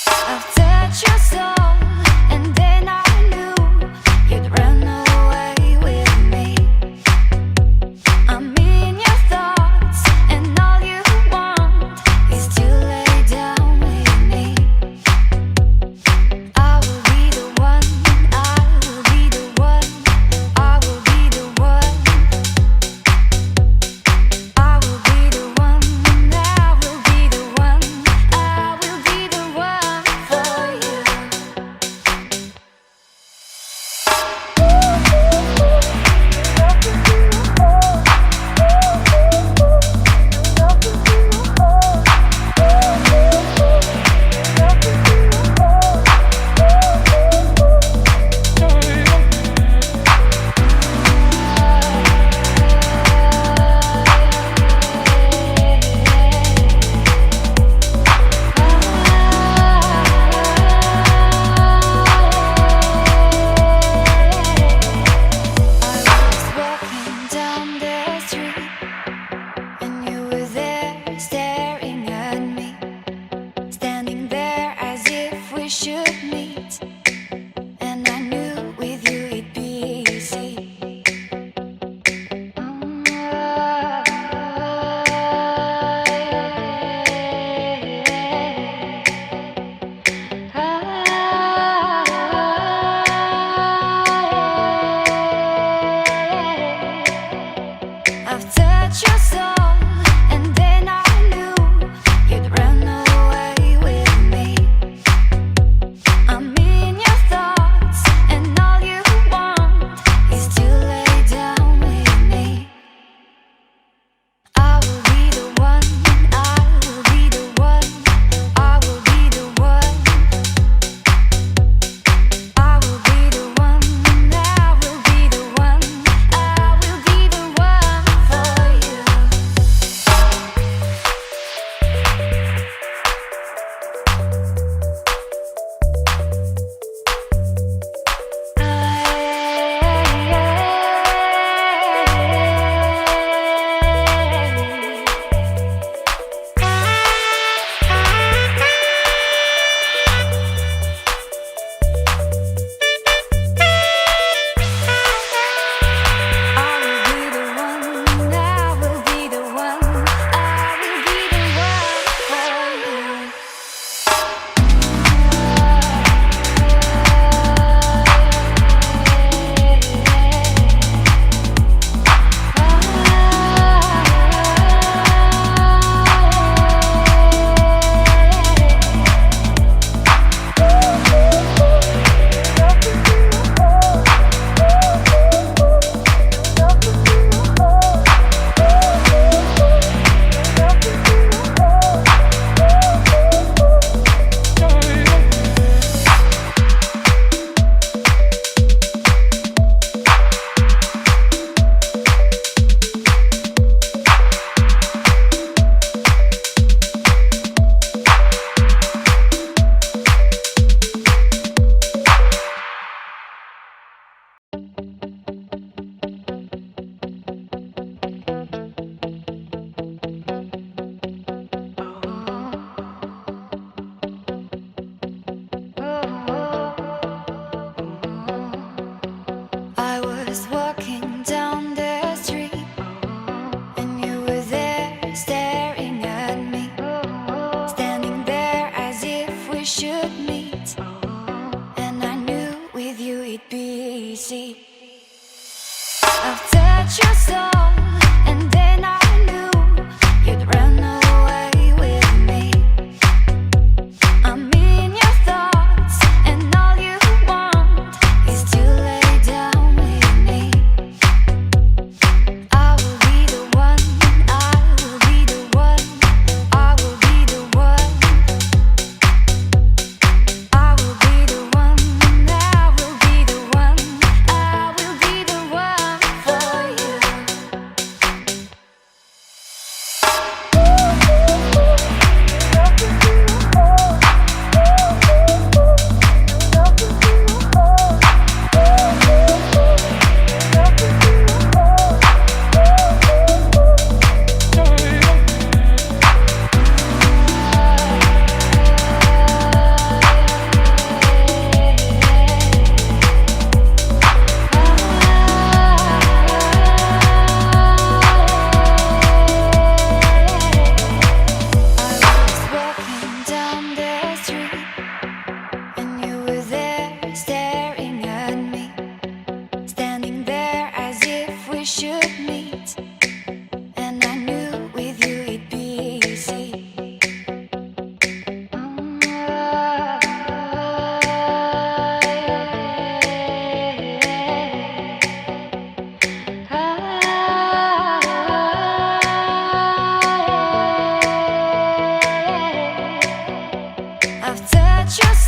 I've touched your soul, and then I knew you'd run away with me. I'm in your thoughts, and all you want is to lay down with me. I will be the one, I will be the one, I will be the one. I will be the one, I will be the one, I will be the one for you. I was walking down the street, and you were there staring at me, standing there as if we should meet. And I knew with you it'd be easy. I've touched your soul, and then I knew you'd run away with me. I'm in your thoughts, and all you want is to lay down with me. I will be the one, I will be the one, I will be the one. I will be the one, I will be the one, I will be the one for you. I was walking down the street, and you were there staring at me, standing there as if we should meet. And I knew with you it'd be easy. I've touched your soul, and then I knew you'd run away with me. I'm in your thoughts, and all you want is to lay down with me. I will be the one, I will be the one, I will be the one. I will be the one, I will be the one, I will be the one for you. your